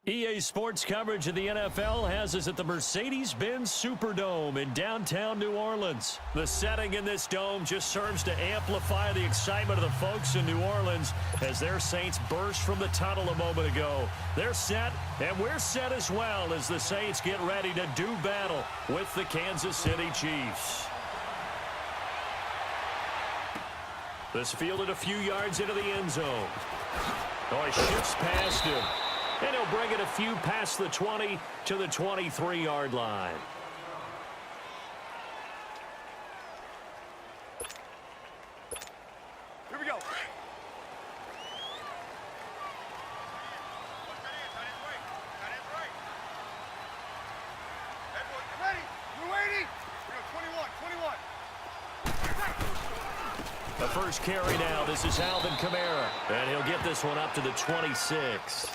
EA Sports coverage of the NFL has us at the Mercedes-Benz Superdome in downtown New Orleans. The setting in this dome just serves to amplify the excitement of the folks in New Orleans as their Saints burst from the tunnel a moment ago. They're set, and we're set as well as the Saints get ready to do battle with the Kansas City Chiefs. This fielded a few yards into the end zone. Oh, he shifts past him. And he'll bring it a few past the 20 to the 23-yard line. Here we go. Ready? We're waiting. 21. The first carry now. This is Alvin Kamara. And he'll get this one up to the 26.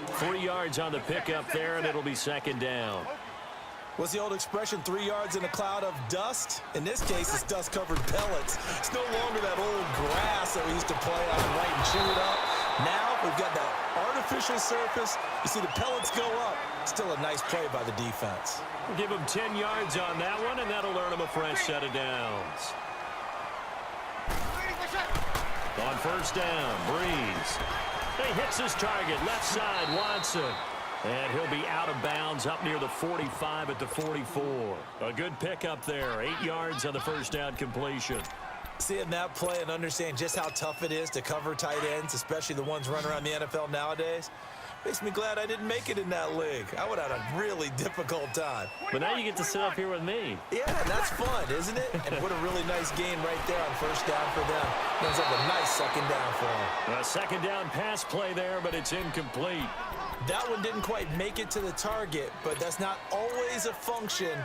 3 yards on the pickup there, and it'll be second down. What's the old expression, 3 yards in a cloud of dust? In this case, it's dust-covered pellets. It's no longer that old grass that we used to play on right and chew it up. Now we've got that artificial surface. You see the pellets go up. Still a nice play by the defense. We'll give him 10 yards on that one, and that'll earn him a fresh set of downs. On first down, BREES. He hits his target, left side, Watson. And he'll be out of bounds up near the 45 at the 44. A good pickup there, 8 yards on the first down completion. Seeing that play and understand just how tough it is to cover tight ends, especially the ones running around the NFL nowadays, makes me glad I didn't make it in that league. I would have had a really difficult time. But now you get to sit up here with me. Yeah, that's fun, isn't it? And what a really nice game right there on first down for them. Ends up a nice second down for them. A second down pass play there, but it's incomplete. That one didn't quite make it to the target, but that's not always a function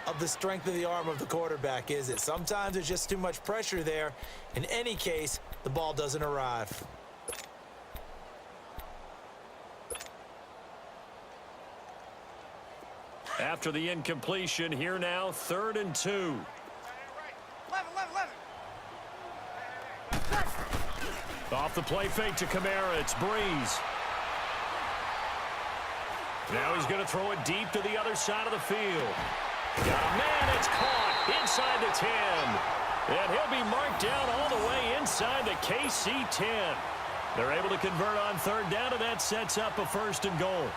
of the strength of the arm of the quarterback, is it? Sometimes there's just too much pressure there. In any case, the ball doesn't arrive. After the incompletion, here now, 3rd and 2. 11. Off the play fake to Kamara, it's BREES. Now he's going to throw it deep to the other side of the field. Got a man, it's caught inside the 10. And he'll be marked down all the way inside the KC 10. They're able to convert on 3rd down, and that sets up a 1st and goal.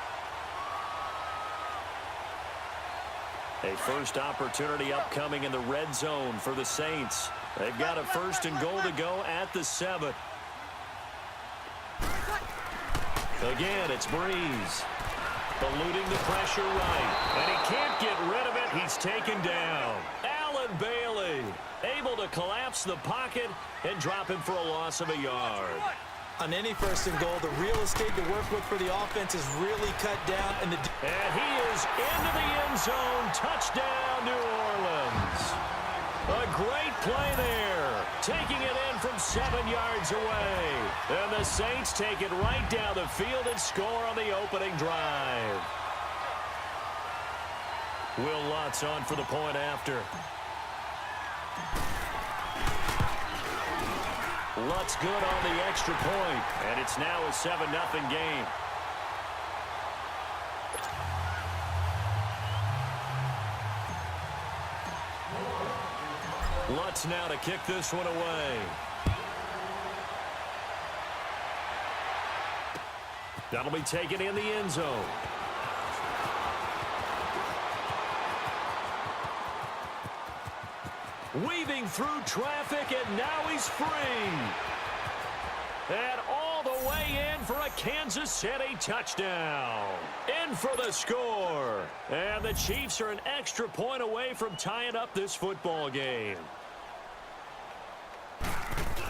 A first opportunity upcoming in the red zone for the Saints. They've got a 1st and goal to go at the 7. Again, it's BREES. Eluding the pressure right. And he can't get rid of it. He's taken down. Allen Bailey able to collapse the pocket and drop him for a loss of a yard. On any 1st and goal, the real estate to work with for the offense is really cut down. And he is into the end zone. Touchdown, New Orleans. A great play there. Taking it in from 7 yards away. And the Saints take it right down the field and score on the opening drive. Will Lutz on for the point after. Lutz good on the extra point, and it's now a 7-0 game. Lutz now to kick this one away. That'll be taken in the end zone. Weaving through traffic, and now he's free. And all the way in for a Kansas City touchdown. In for the score. And the Chiefs are an extra point away from tying up this football game.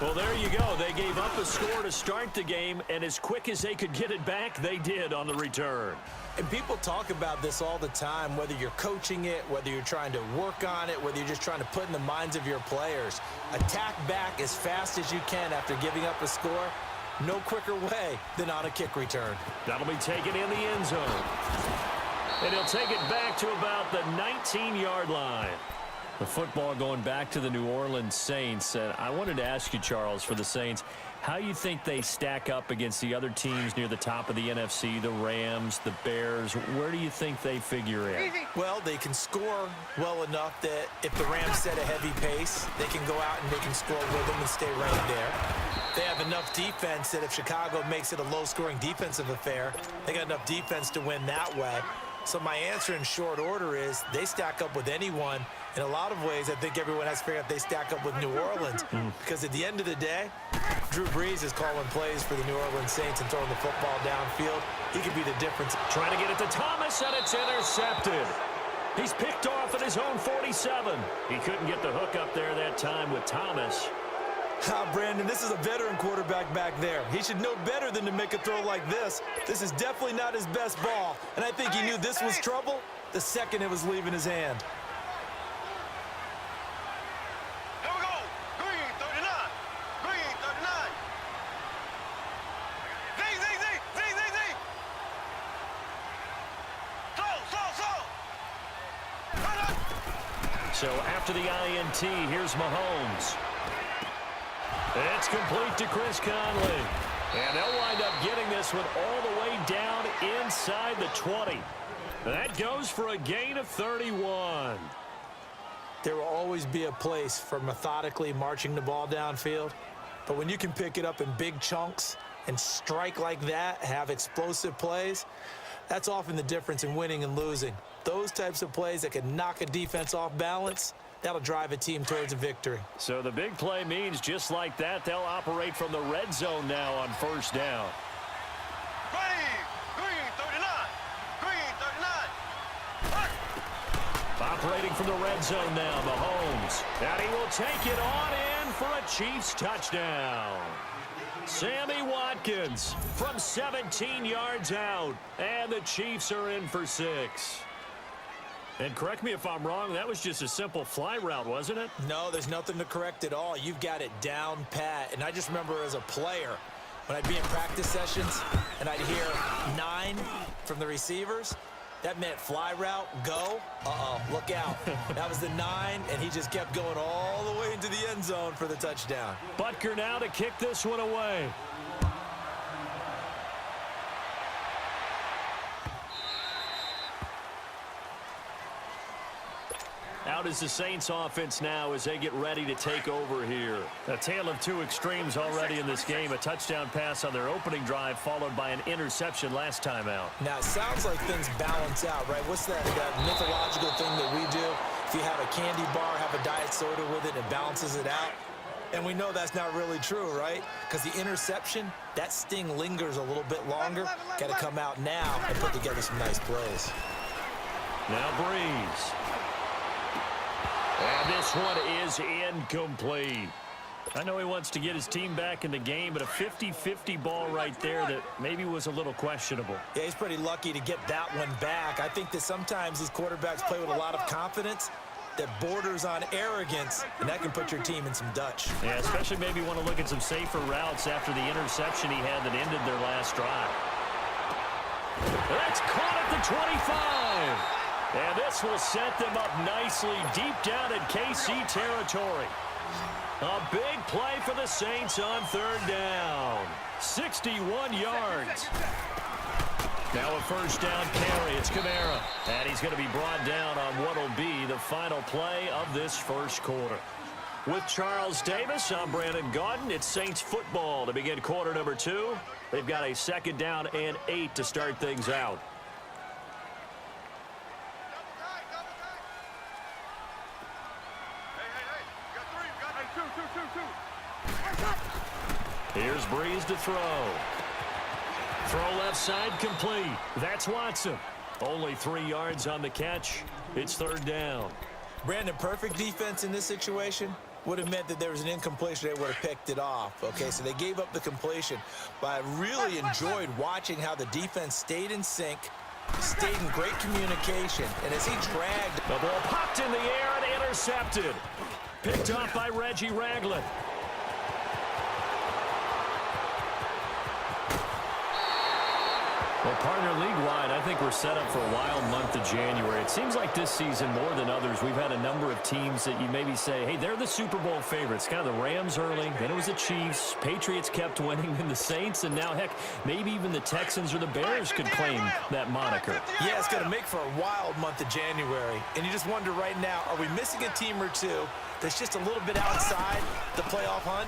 Well, there you go. They gave up a score to start the game, and as quick as they could get it back, they did on the return. And people talk about this all the time, whether you're coaching it, whether you're trying to work on it, whether you're just trying to put in the minds of your players. Attack back as fast as you can after giving up a score. No quicker way than on a kick return. That'll be taken in the end zone. And he'll take it back to about the 19-yard line. The football going back to the New Orleans Saints. And I wanted to ask you, Charles, for the Saints, How you think they stack up against the other teams near the top of the NFC, the Rams, the Bears? Where do you think they figure in? Well, they can score well enough that if the Rams set a heavy pace, they can go out and they can score with them and stay right there. They have enough defense that if Chicago makes it a low-scoring defensive affair, they got enough defense to win that way. So my answer in short order is they stack up with anyone. In a lot of ways, I think everyone has to figure out they stack up with New Orleans. Because at the end of the day, Drew Brees is calling plays for the New Orleans Saints and throwing the football downfield. He could be the difference. Trying to get it to Thomas, and it's intercepted. He's picked off at his own 47. He couldn't get the hook up there that time with Thomas. Brandon, this is a veteran quarterback back there. He should know better than to make a throw like this. This is definitely not his best ball. And I think he knew this was trouble the second it was leaving his hand. Here we go. Green, 39. Green, 39. Z. Slow. So after the INT, here's Mahomes. It's complete to Chris Conley. And they'll wind up getting this one all the way down inside the 20. That goes for a gain of 31. There will always be a place for methodically marching the ball downfield. But when you can pick it up in big chunks and strike like that, have explosive plays, that's often the difference in winning and losing. Those types of plays that can knock a defense off balance, that'll drive a team towards a victory. So the big play means just like that, they'll operate from the red zone now on first down. Green, 39. Green, 39. Operating from the red zone now, Mahomes. And he will take it on in for a Chiefs touchdown. Sammy Watkins from 17 yards out. And the Chiefs are in for 6. And correct me if I'm wrong, that was just a simple fly route, wasn't it? No, there's nothing to correct at all. You've got it down pat. And I just remember as a player, when I'd be in practice sessions and I'd hear 9 from the receivers, that meant fly route, go. Look out. That was the 9, and he just kept going all the way into the end zone for the touchdown. Butker now to kick this one away. Out is the Saints offense now as they get ready to take over here. A tale of two extremes already in this game. A touchdown pass on their opening drive followed by an interception last time out. Now, it sounds like things balance out, right? What's that mythological thing that we do? If you have a candy bar, have a diet soda with it, it balances it out. And we know that's not really true, right? Because the interception, that sting lingers a little bit longer. Got to come out now and put together some nice plays. Now Breeze. And this one is incomplete. I know he wants to get his team back in the game, but a 50-50 ball right there that maybe was a little questionable. Yeah, he's pretty lucky to get that one back. I think that sometimes these quarterbacks play with a lot of confidence that borders on arrogance, and that can put your team in some Dutch. Yeah, especially maybe want to look at some safer routes after the interception he had that ended their last drive. That's caught at the 25. And this will set them up nicely deep down in KC territory. A big play for the Saints on third down. 61 yards. Now a first down carry. It's Kamara. And he's going to be brought down on what will be the final play of this first quarter. With Charles Davis, I'm Brandon Gaudin. It's Saints football to begin quarter number 2. They've got a second down and 8 to start things out. Here's Breeze to throw. Throw left side complete. That's Watson. Only 3 yards on the catch. It's third down. Brandon, perfect defense in this situation would have meant that there was an incompletion. They would have picked it off. Okay, so they gave up the completion. But I really enjoyed watching how the defense stayed in sync, stayed in great communication. And as he dragged, the ball popped in the air and intercepted. Picked up by Reggie Ragland. Well, partner, league-wide, I think we're set up for a wild month of January. It seems like this season, more than others, we've had a number of teams that you maybe say, hey, they're the Super Bowl favorites. Kind of the Rams early, then it was the Chiefs. Patriots kept winning, and the Saints, and now, heck, maybe even the Texans or the Bears could claim that moniker. Yeah, it's going to make for a wild month of January. And you just wonder right now, are we missing a team or two that's just a little bit outside the playoff hunt?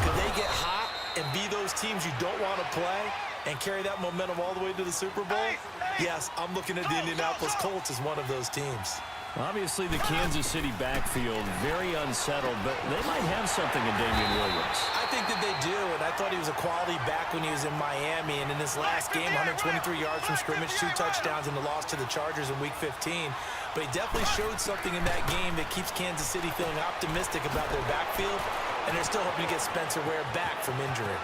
Could they get hot and be those teams you don't want to play and carry that momentum all the way to the Super Bowl? Yes, I'm looking at the Indianapolis Colts as one of those teams. Obviously, the Kansas City backfield, very unsettled, but they might have something in Damian Williams. I think that they do, and I thought he was a quality back when he was in Miami, and in his last game, 123 yards from scrimmage, 2 touchdowns in the loss to the Chargers in Week 15. But he definitely showed something in that game that keeps Kansas City feeling optimistic about their backfield, and they're still hoping to get Spencer Ware back from injury.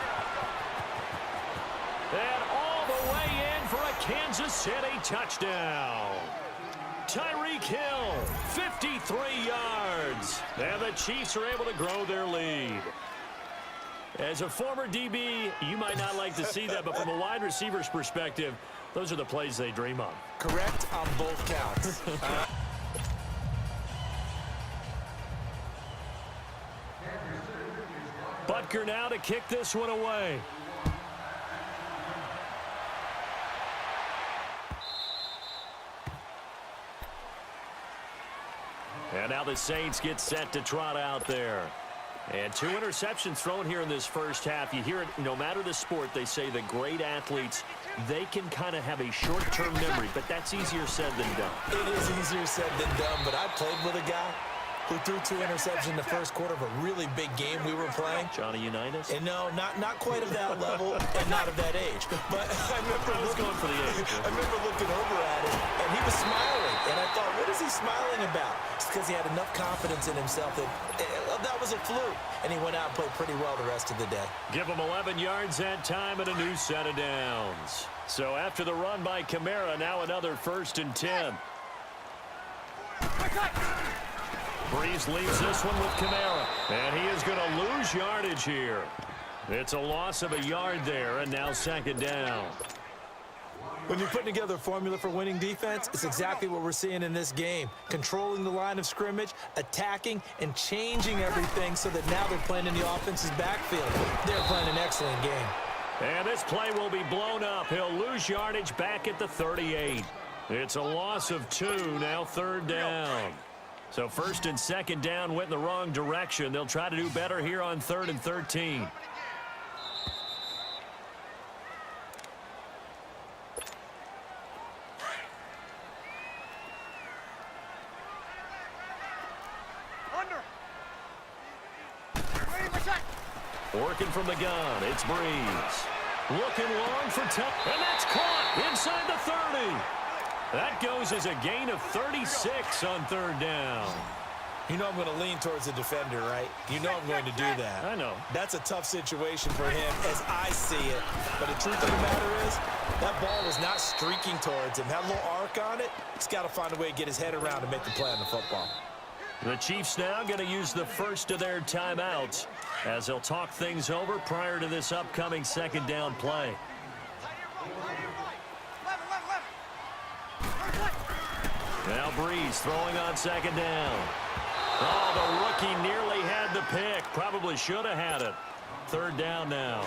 And all the way in for a Kansas City touchdown. Tyreek Hill, 53 yards. And the Chiefs are able to grow their lead. As a former DB, you might not like to see that, but from a wide receiver's perspective, those are the plays they dream of. Correct on both counts. Butker now to kick this one away. And now the Saints get set to trot out there. And 2 interceptions thrown here in this first half. You hear it, no matter the sport, they say the great athletes, they can kind of have a short-term memory, but that's easier said than done. It is easier said than done, but I played with a guy who threw 2 interceptions in the first quarter of a really big game we were playing. Johnny Unitas? And no, not quite of that level and not of that age. But I remember going for the age. I remember looking over at him, and he was smiling. And I thought, what is he smiling about? It's because he had enough confidence in himself that that was a fluke. And he went out and played pretty well the rest of the day. Give him 11 yards that time and a new set of downs. So after the run by Kamara, now another 1st and 10. Brees leaves this one with Kamara, and he is going to lose yardage here. It's a loss of a yard there, and now 2nd down. When you're putting together a formula for winning defense, it's exactly what we're seeing in this game. Controlling the line of scrimmage, attacking, and changing everything so that now they're playing in the offense's backfield. They're playing an excellent game. And this play will be blown up. He'll lose yardage back at the 38. It's a loss of 2, now 3rd down. So 1st and 2nd down went in the wrong direction. They'll try to do better here on 3rd and 13. Working from the gun, it's Brees. Looking long for touch, and that's caught inside the 30. That goes as a gain of 36 on 3rd down. You know I'm going to lean towards the defender, right? You know I'm going to do that. I know. That's a tough situation for him as I see it. But the truth of the matter is, that ball was not streaking towards him. Had a little arc on it. He's got to find a way to get his head around and make the play on the football. The Chiefs now going to use the first of their timeouts as they'll talk things over prior to this upcoming 2nd down play. Now Brees throwing on 2nd down. Oh, the rookie nearly had the pick. Probably should have had it. 3rd down now.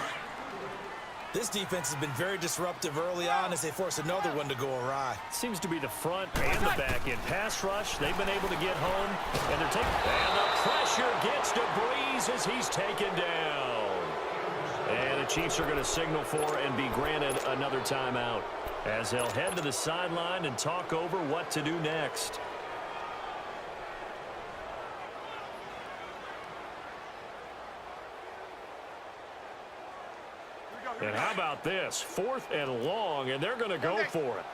This defense has been very disruptive early on as they force another one to go awry. Seems to be the front and the back end. Pass rush, they've been able to get home, and they're taking. And the pressure gets to Brees as he's taken down. And the Chiefs are going to signal for and be granted another timeout as they'll head to the sideline and talk over what to do next. And how about this? 4th and long, and they're going to go for it.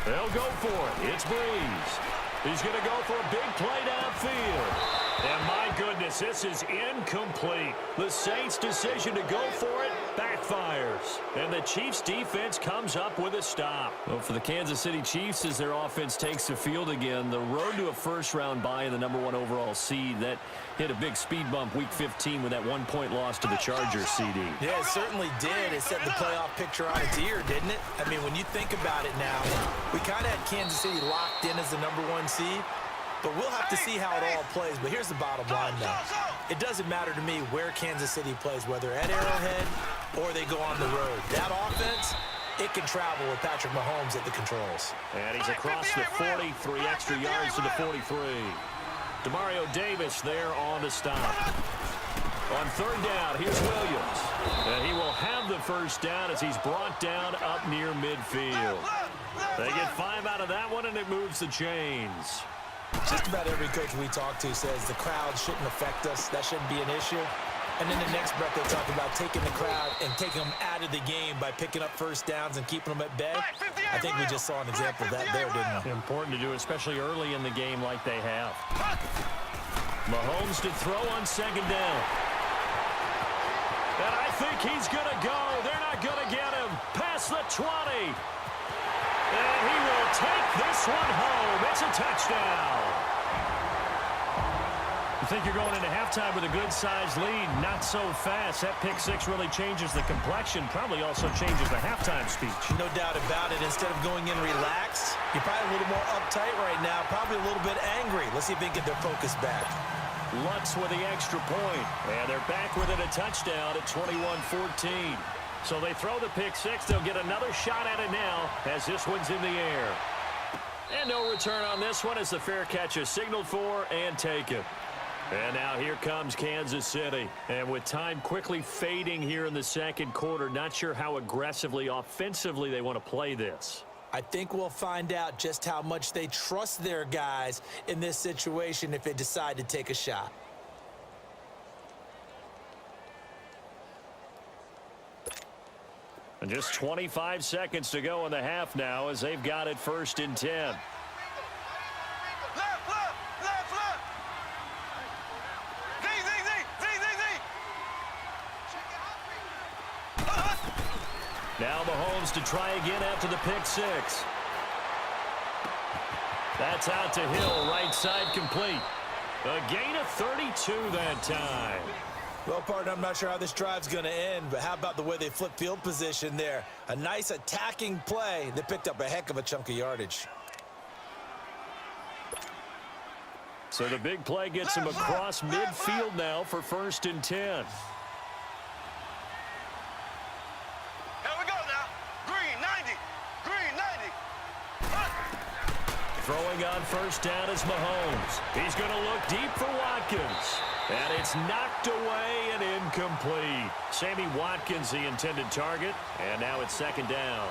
They'll go for it. It's Brees. He's going to go for a big play downfield. And my goodness, this is incomplete. The Saints' decision to go for it backfires. And the Chiefs' defense comes up with a stop. Well, for the Kansas City Chiefs, as their offense takes the field again, the road to a first-round bye in the #1 overall seed, that hit a big speed bump Week 15 with that one-point loss to the Chargers, CD. Yeah, it certainly did. It set the playoff picture on its ear, didn't it? I mean, when you think about it now, we kind of had Kansas City locked in as the #1 seed. But we'll have to see how it all plays. But here's the bottom line, though. It doesn't matter to me where Kansas City plays, whether at Arrowhead or they go on the road. That offense, it can travel with Patrick Mahomes at the controls. And he's across the 40, 3 extra yards to the 43. Demario Davis there on the stop. On third down, here's Williams. And he will have the first down as he's brought down up near midfield. They get 5 out of that one, and it moves the chains. Just about every coach we talk to says the crowd shouldn't affect us. That shouldn't be an issue. And then the next breath they talk about taking the crowd and taking them out of the game by picking up first downs and keeping them at bay. I think we just saw an example of that there, didn't we? Important to do, especially early in the game like they have. Mahomes to throw on second down. And I think he's going to go. They're not going to get him. Past the 20. And he will take this one home. It's a touchdown. You think you're going into halftime with a good-sized lead. Not so fast. That pick six really changes the complexion. Probably also changes the halftime speech. No doubt about it. Instead of going in relaxed, you're probably a little more uptight right now. Probably a little bit angry. Let's see if they can get their focus back. Lutz with the extra point. And they're back within a touchdown at 21-14. So they throw the pick six. They'll get another shot at it now as this one's in the air. And no return on this one as the fair catch is signaled for and taken. And now here comes Kansas City. And with time quickly fading here in the second quarter, not sure how aggressively, offensively they want to play this. I think we'll find out just how much they trust their guys in this situation if they decide to take a shot. And just 25 seconds to go in the half now as they've got it 1st and 10. Left. Now Mahomes to try again after the pick six. That's out to Hill, right side complete. A gain of 32 that time. Well, partner, I'm not sure how this drive's going to end, but how about the way they flip field position there? A nice attacking play. They picked up a heck of a chunk of yardage. So the big play gets him across midfield now for 1st and 10. Here we go now. Green 90. Green 90. Throwing on 1st down is Mahomes. He's going to look deep for Watkins. And it's knocked away and incomplete. Sammy Watkins, the intended target. And now it's 2nd down.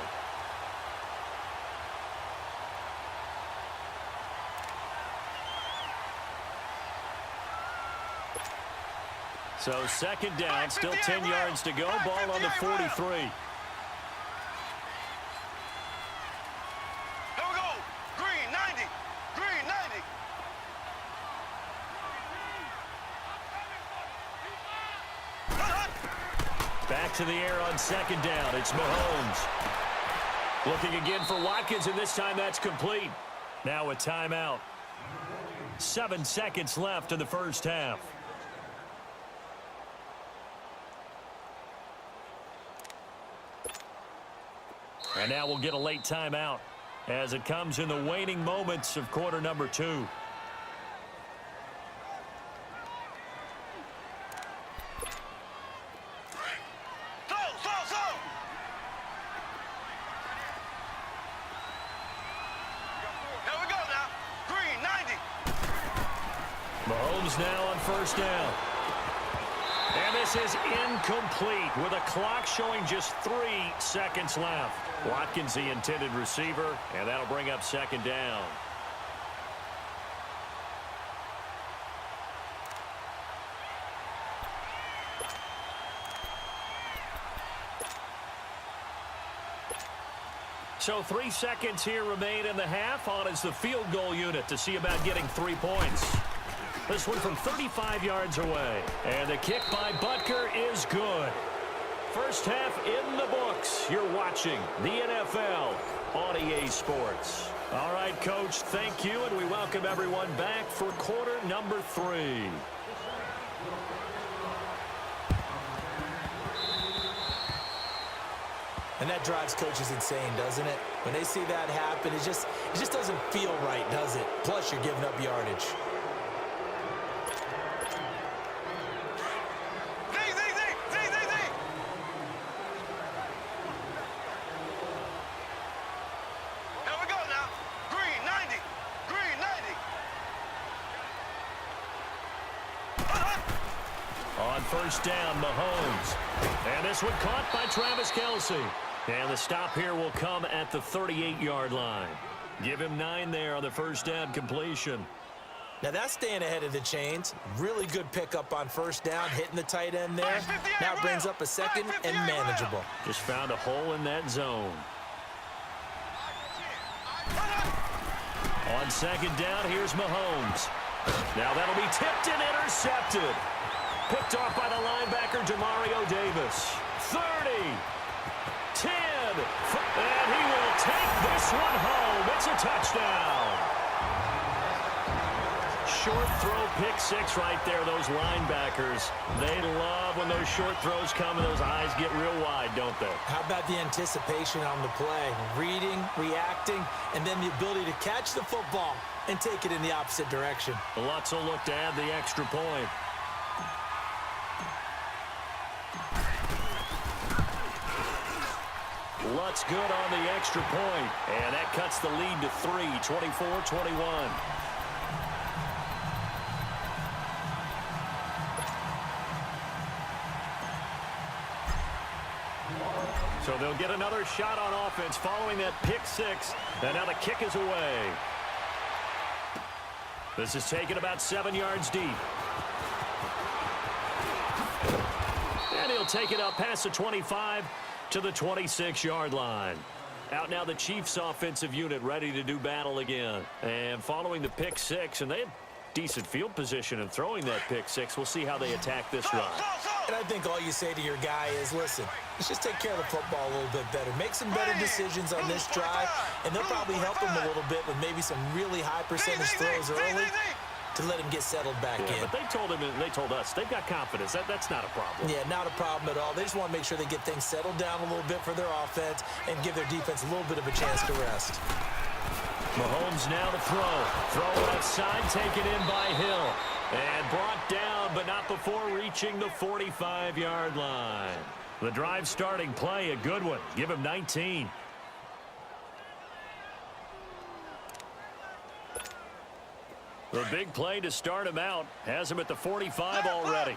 So 2nd down, still 10 yards to go. Ball on the 43. Here we go. Green 90. Green 90. Back to the air on 2nd down. It's Mahomes. Looking again for Watkins, and this time that's complete. Now a timeout. 7 seconds left in the first half. And now we'll get a late timeout as it comes in the waning moments of quarter number 2. Mahomes now on 1st down. And this is incomplete with a clock showing just 3 seconds left. Watkins, the intended receiver, and that'll bring up 2nd down. So 3 seconds here remain in the half. On is the field goal unit to see about getting 3 points. This one from 35 yards away. And the kick by Butker is good. First half in the books. You're watching the NFL on EA Sports. All right, Coach, thank you, and we welcome everyone back for quarter number 3. And that drives coaches insane, doesn't it? When they see that happen, it just doesn't feel right, does it? Plus, you're giving up yardage. On first down, Mahomes. And this one caught by Travis Kelce. And the stop here will come at the 38-yard line. Give him 9 there on the first down completion. Now that's staying ahead of the chains. Really good pickup on first down, hitting the tight end there. Now it brings up a second and manageable. Just found a hole in that zone. On second down, here's Mahomes. Now that'll be tipped and intercepted. Picked off by the linebacker, Demario Davis. 30, 10, and he will take this one home. It's a touchdown. Short throw, pick 6 right there, those linebackers. They love when those short throws come and those eyes get real wide, don't they? How about the anticipation on the play? Reading, reacting, and then the ability to catch the football and take it in the opposite direction. Lutz will look to add the extra point. Lutz good on the extra point, and that cuts the lead to 3, 24-21. So they'll get another shot on offense following that pick 6, and now the kick is away. This is taken about 7 yards deep. And he'll take it up past the 25 to the 26-yard line. Out now the Chiefs offensive unit ready to do battle again. And following the pick 6, and they had decent field position in throwing that pick 6. We'll see how they attack this run. And I think all you say to your guy is, listen, let's just take care of the football a little bit better. Make some better decisions on this drive, and they'll probably help him a little bit with maybe some really high percentage throws early to let him get settled back in. But they told us they've got confidence. That's not a problem. Yeah, not a problem at all. They just want to make sure they get things settled down a little bit for their offense and give their defense a little bit of a chance to rest. Mahomes now to throw. Throw left side, taken in by Hill. And brought down, but not before reaching the 45-yard line. The drive starting play, a good one. Give him 19. The big play to start him out. Has him at the 45 already.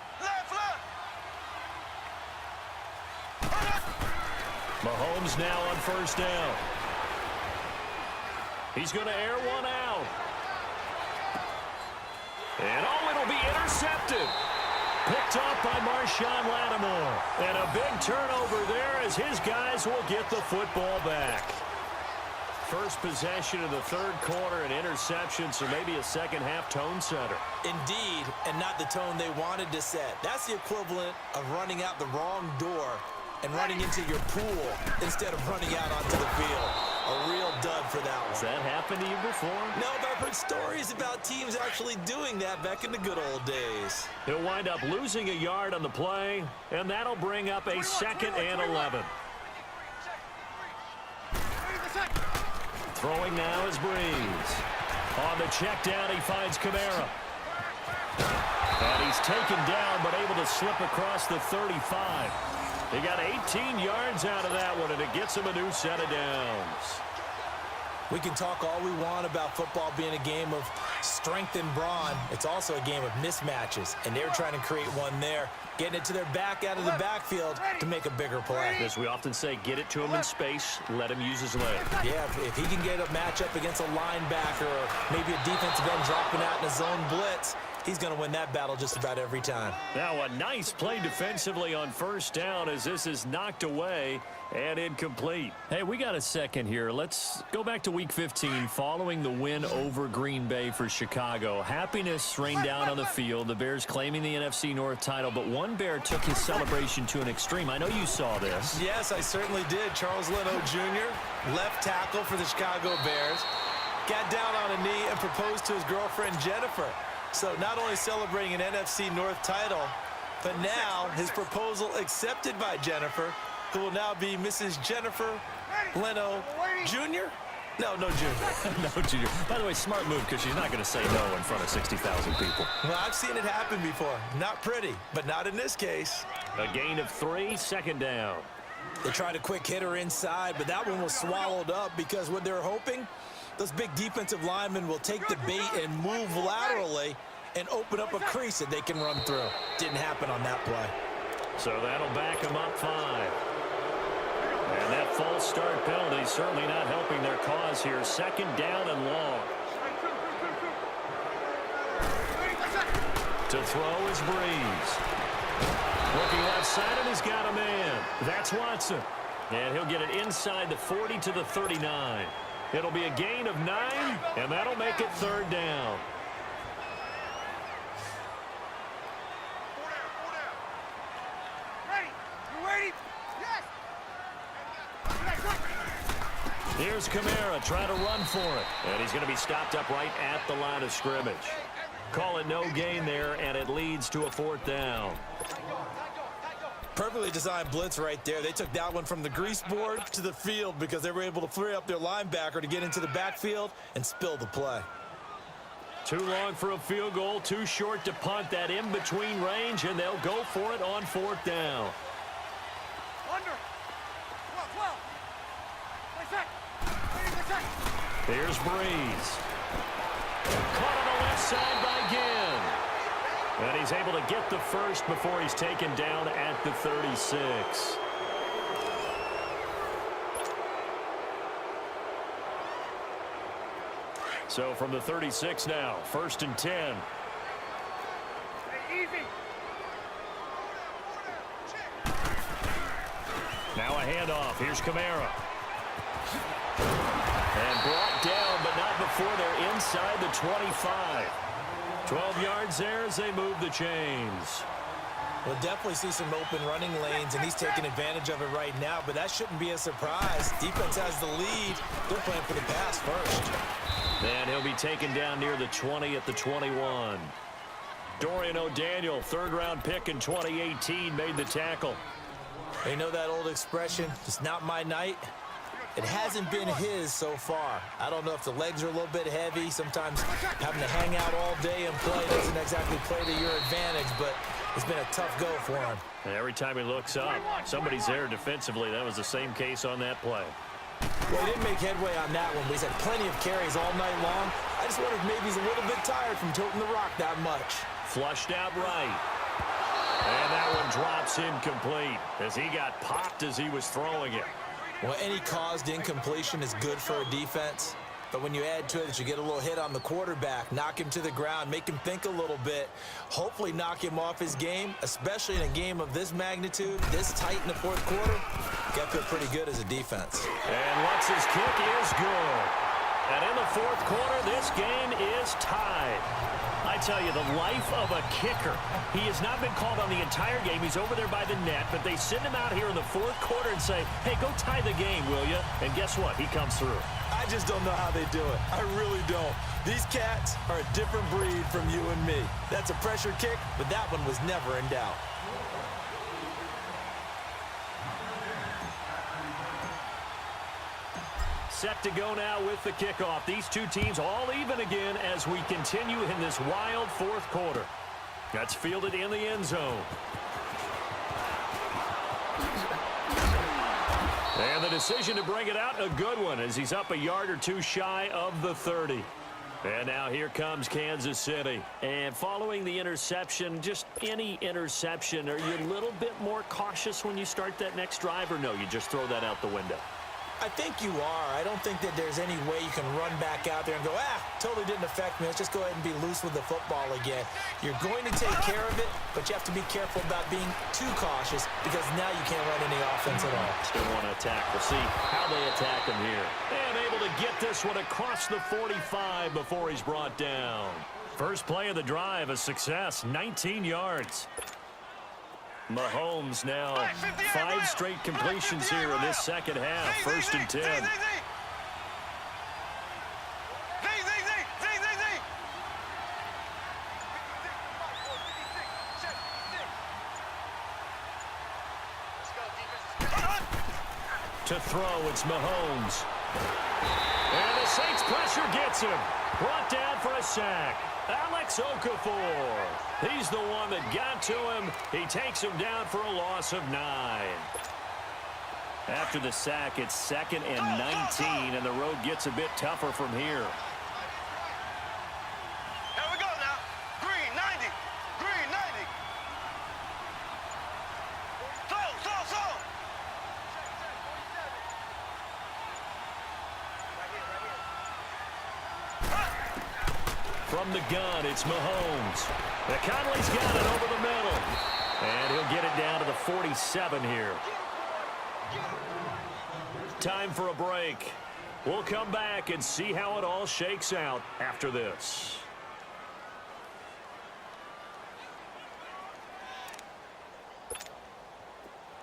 Mahomes now on first down. He's going to air one out. And it'll be intercepted. Picked off by Marshawn Lattimore. And a big turnover there as his guys will get the football back. First possession of the third quarter, an interception, so maybe a second-half tone setter. Indeed, and not the tone they wanted to set. That's the equivalent of running out the wrong door and running into your pool instead of running out onto the field. A real dud for that one. Has that happened to you before? No, but I've heard stories about teams actually doing that back in the good old days. He'll wind up losing a yard on the play, and that'll bring up a 2nd and 11. Throwing now is Brees. On the check down, he finds Kamara. And he's taken down, but able to slip across the 35. He got 18 yards out of that one, and it gets him a new set of downs. We can talk all we want about football being a game of strength and brawn. It's also a game of mismatches, and they're trying to create one there, getting it to their back out of the backfield to make a bigger play. As we often say, get it to him in space, let him use his leg. Yeah, if he can get a matchup against a linebacker or maybe a defensive end dropping out in a zone blitz, he's going to win that battle just about every time. Now a nice play defensively on first down as this is knocked away and incomplete. Hey, we got a second here. Let's go back to Week 15 following the win over Green Bay for Chicago. Happiness rained down on the field. The Bears claiming the NFC North title, but one Bear took his celebration to an extreme. I know you saw this. Yes, I certainly did. Charles Leno Jr., left tackle for the Chicago Bears, got down on a knee and proposed to his girlfriend Jennifer. So not only celebrating an NFC North title, but now his proposal accepted by Jennifer, who will now be Mrs. Jennifer Leno Jr.? No Jr. No Jr. By the way, smart move because she's not going to say no in front of 60,000 people. Well, I've seen it happen before. Not pretty, but not in this case. A gain of 3, second down. They tried a quick hitter inside, but that one was swallowed up because what they're hoping, those big defensive linemen will take the bait and move laterally and open up a crease that they can run through. Didn't happen on that play. So that'll back them up 5. And that false start penalty certainly not helping their cause here. Second down and long. To throw is Breeze. Looking left side, and he's got a man. That's Watson. And he'll get it inside the 40 to the 39. It'll be a gain of 9, and that'll make it third down. Here's Kamara trying to run for it. And he's going to be stopped up right at the line of scrimmage. Call it no gain there, and it leads to a fourth down. Perfectly designed blitz right there. They took that one from the grease board to the field because they were able to free up their linebacker to get into the backfield and spill the play. Too long for a field goal, too short to punt. That in-between range, and they'll go for it on fourth down. Here's Breeze. Caught on the left side by Ginn. And he's able to get the first before he's taken down at the 36. So from the 36 now, 1st and 10. Now a handoff. Here's Kamara. And brought down, but not before they're inside the 25. 12 yards there as they move the chains. We'll definitely see some open running lanes, and he's taking advantage of it right now, but that shouldn't be a surprise. Defense has the lead. They're playing for the pass first. And he'll be taken down near the 20 at the 21. Dorian O'Daniel, third-round pick in 2018, made the tackle. You know that old expression, it's not my night? It hasn't been his so far. I don't know if the legs are a little bit heavy. Sometimes having to hang out all day and play doesn't exactly play to your advantage, but it's been a tough go for him. And every time he looks up, somebody's there defensively. That was the same case on that play. Well, he didn't make headway on that one, but he's had plenty of carries all night long. I just wonder if maybe he's a little bit tired from toting the rock that much. Flushed out right. And that one drops incomplete as he got popped as he was throwing it. Well, any caused incompletion is good for a defense. But when you add to it that you get a little hit on the quarterback, knock him to the ground, make him think a little bit, hopefully knock him off his game, especially in a game of this magnitude, this tight in the fourth quarter, got to feel pretty good as a defense. And Lutz's kick is good. And in the fourth quarter, this game is tied. I tell you, the life of a kicker. He has not been called on the entire game. He's over there by the net, but they send him out here in the fourth quarter and say, hey, go tie the game, will you? And guess what? He comes through. I just don't know how they do it. I really don't. These cats are a different breed from you and me. That's a pressure kick, but that one was never in doubt. Set to go now with the kickoff. These two teams all even again as we continue in this wild fourth quarter. That's fielded in the end zone. And the decision to bring it out, a good one, as he's up a yard or two shy of the 30. And now here comes Kansas City. And following the interception, just any interception, are you a little bit more cautious when you start that next drive, or no, you just throw that out the window? I think you are. I don't think that there's any way you can run back out there and go, totally didn't affect me. Let's just go ahead and be loose with the football again. You're going to take care of it, but you have to be careful about being too cautious because now you can't run any offense at all. Still want to attack. We'll see how they attack him here. And able to get this one across the 45 before he's brought down. First play of the drive, a success, 19 yards. Mahomes now 5 straight completions here in this second half. First and 10. To throw, it's Mahomes. And the Saints pressure gets him. Brought down for a sack. Alex Okafor. He's the one that got to him. He takes him down for a loss of 9. After the sack, it's 2nd and 19, and the road gets a bit tougher from here. Here we go now. Green, 90. Green, 90. Slow. From the gun, it's Mahomes. McConley's got it over the middle. And he'll get it down to the 47 here. Time for a break. We'll come back and see how it all shakes out after this.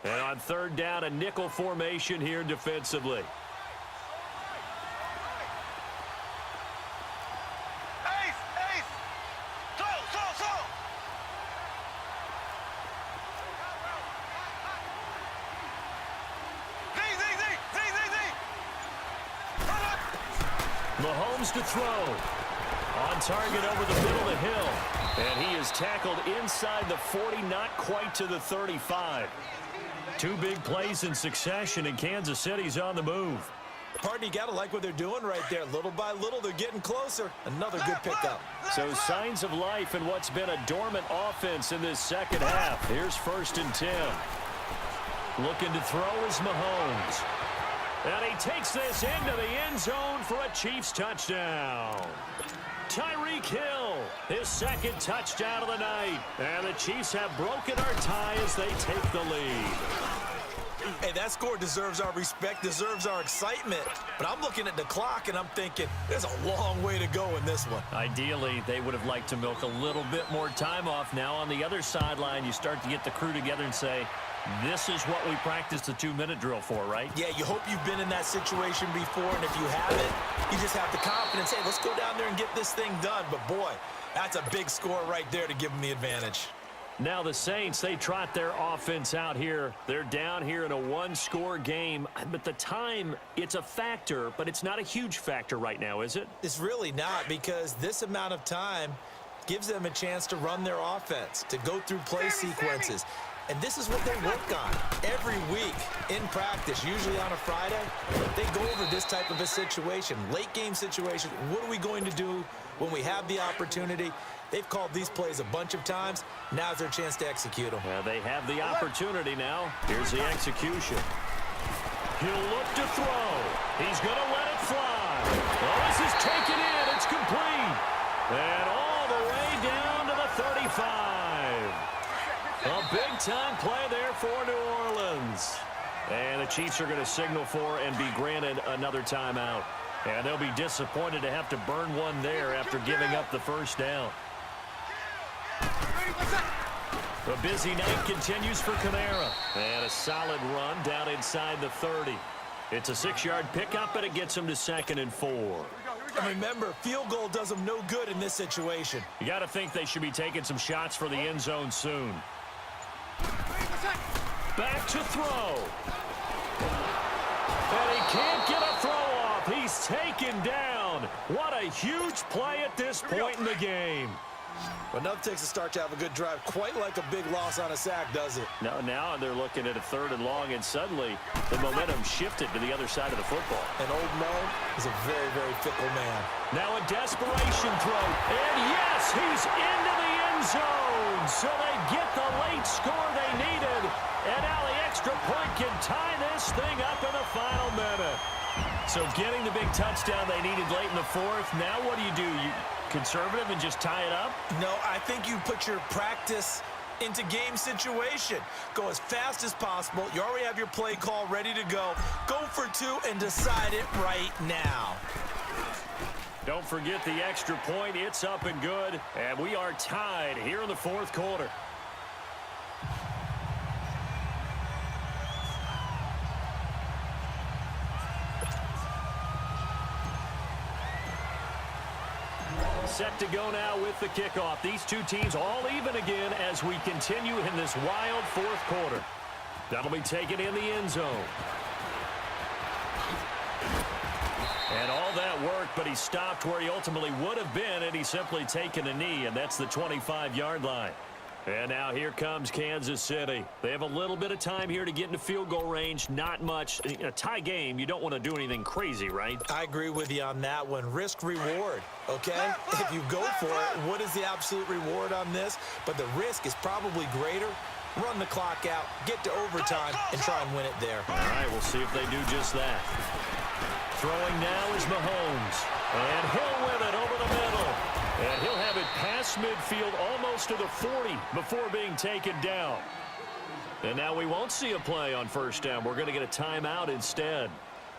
And on third down, a nickel formation here defensively. Mahomes to throw. On target over the middle of the hill. And he is tackled inside the 40, not quite to the 35. 2 big plays in succession, and Kansas City's on the move. Pardon, you got to like what they're doing right there. Little by little, they're getting closer. Another good pickup. So signs of life in what's been a dormant offense in this second half. Here's 1st and 10. Looking to throw is Mahomes. And he takes this into the end zone for a Chiefs touchdown. Tyreek Hill, his 2nd touchdown of the night. And the Chiefs have broken our tie as they take the lead. Hey, that score deserves our respect, deserves our excitement. But I'm looking at the clock, and I'm thinking, there's a long way to go in this one. Ideally, they would have liked to milk a little bit more time off. Now on the other sideline, you start to get the crew together and say, this is what we practiced the 2-minute drill for, right? Yeah, you hope you've been in that situation before, and if you haven't, you just have the confidence, hey, let's go down there and get this thing done. But, boy, that's a big score right there to give them the advantage. Now the Saints, they trot their offense out here. They're down here in a 1-score game. But the time, it's a factor, but it's not a huge factor right now, is it? It's really not, because this amount of time gives them a chance to run their offense, to go through play sequences. And this is what they work on every week in practice, usually on a Friday. They go over this type of a situation, late game situation. What are we going to do when we have the opportunity? They've called these plays a bunch of times. Now's their chance to execute them. Well, they have the opportunity now. Here's the execution. He'll look to throw. He's going to let it fly. Well, this is taken in. It's complete. And all the way down to the 35. A big-time play there for New Orleans. And the Chiefs are going to signal for and be granted another timeout. And they'll be disappointed to have to burn one there after giving up the first down. The busy night continues for Kamara. And a solid run down inside the 30. It's a 6-yard pickup, and it gets him to 2nd and 4. And remember, field goal does them no good in this situation. You got to think they should be taking some shots for the end zone soon. Back to throw. And he can't get a throw off. He's taken down. What a huge play at this point in the game. But enough takes a start to have a good drive. Quite like a big loss on a sack, does it? Now they're looking at a 3rd and long, and suddenly the momentum shifted to the other side of the football. And old Mo is a very, very fickle man. Now a desperation throw. And yes, he's into the end zone. So they get the late score they needed. And Ali extra point can tie this thing up in the final minute. So getting the big touchdown they needed late in the fourth. Now what do? You conservative and just tie it up? No, I think you put your practice into game situation. Go as fast as possible. You already have your play call ready to go. Go for two and decide it right now. Don't forget the extra point. It's up and good. And we are tied here in the fourth quarter. Set to go now with the kickoff. These two teams all even again as we continue in this wild fourth quarter. That'll be taken in the end zone. And all that work, but he stopped where he ultimately would have been, and he's simply taken a knee, and that's the 25-yard line. And now here comes Kansas City. They have a little bit of time here to get into field goal range. Not much. In a tie game, you don't want to do anything crazy, right? I agree with you on that one. Risk reward, okay? If you go for it, what is the absolute reward on this? But the risk is probably greater. Run the clock out, get to overtime, and try and win it there. All right, we'll see if they do just that. Throwing now is Mahomes. And he'll win it over the middle. And he'll have it past midfield almost to the 40 before being taken down. And now we won't see a play on first down. We're going to get a timeout instead,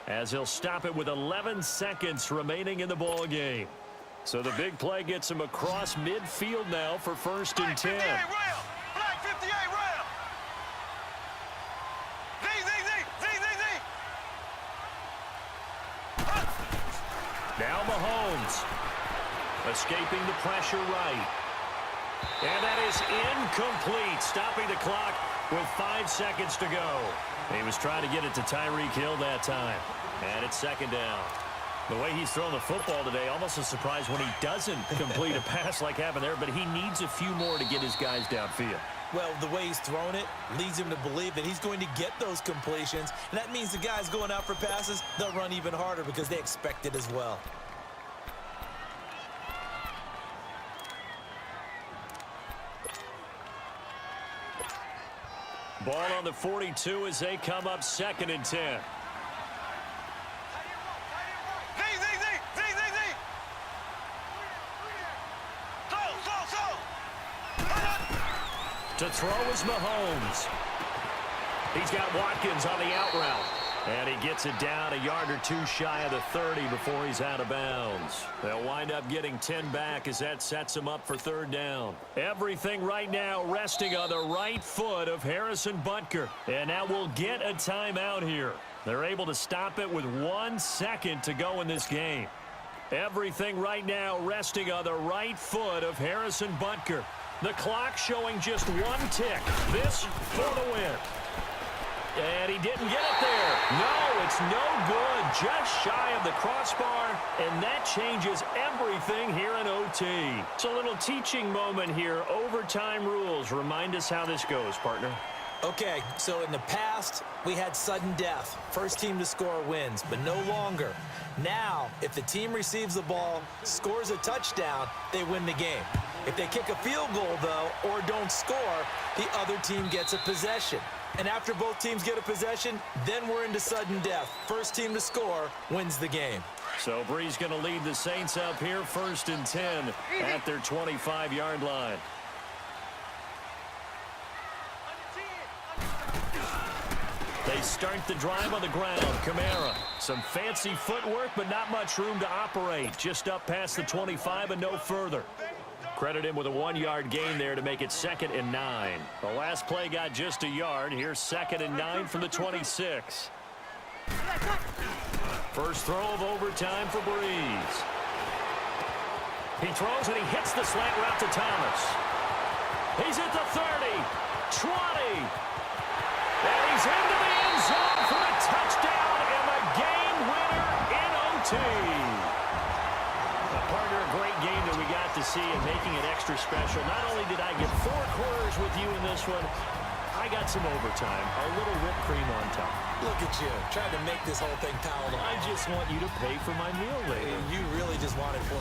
as he'll stop it with 11 seconds remaining in the ball game. So the big play gets him across midfield now for first and 10. Black 58 round. Now Mahomes. Escaping the pressure right. And that is incomplete. Stopping the clock with 5 seconds to go. He was trying to get it to Tyreek Hill that time. And it's second down. The way he's throwing the football today, almost a surprise when he doesn't complete a pass like happened there, but he needs a few more to get his guys downfield. Well, the way he's thrown it leads him to believe that he's going to get those completions. And that means the guys going out for passes, they'll run even harder because they expect it as well. Ball on the 42 as they come up second and 10. To throw is Mahomes. He's got Watkins on the out route. And he gets it down a yard or two shy of the 30 before he's out of bounds. They'll wind up getting 10 back as that sets him up for third down. Everything right now resting on the right foot of Harrison Butker. And now we'll get a timeout here. They're able to stop it with 1 second to go in this game. Everything right now resting on the right foot of Harrison Butker. The clock showing just 1 tick. This for the win. And he didn't get it there. No, it's no good. Just shy of the crossbar, and that changes everything here in OT. It's a little teaching moment here. Overtime rules. Remind us how this goes, partner. Okay, so in the past, we had sudden death. First team to score wins, but no longer. Now, if the team receives the ball, scores a touchdown, they win the game. If they kick a field goal, though, or don't score, the other team gets a possession. And after both teams get a possession, then we're into sudden death. First team to score wins the game. So Brees going to lead the Saints up here, first and 10 at their 25-yard line. They start the drive on the ground. Kamara, some fancy footwork, but not much room to operate. Just up past the 25 and no further. Credit him with a 1-yard gain there to make it 2nd and 9. The last play got just a yard. Here's 2nd and 9 from the 26. First throw of overtime for Brees. He throws and he hits the slant route to Thomas. He's at the 30, 20. And he's into the end zone for a touchdown and the game winner in OT. Partner, a great game that we got to see and making it extra special. Not only did I get 4 quarters with you in this one, I got some overtime, a little whipped cream on top. Look at you, trying to make this whole thing palatable. I just want you to pay for my meal later. You really just wanted 4.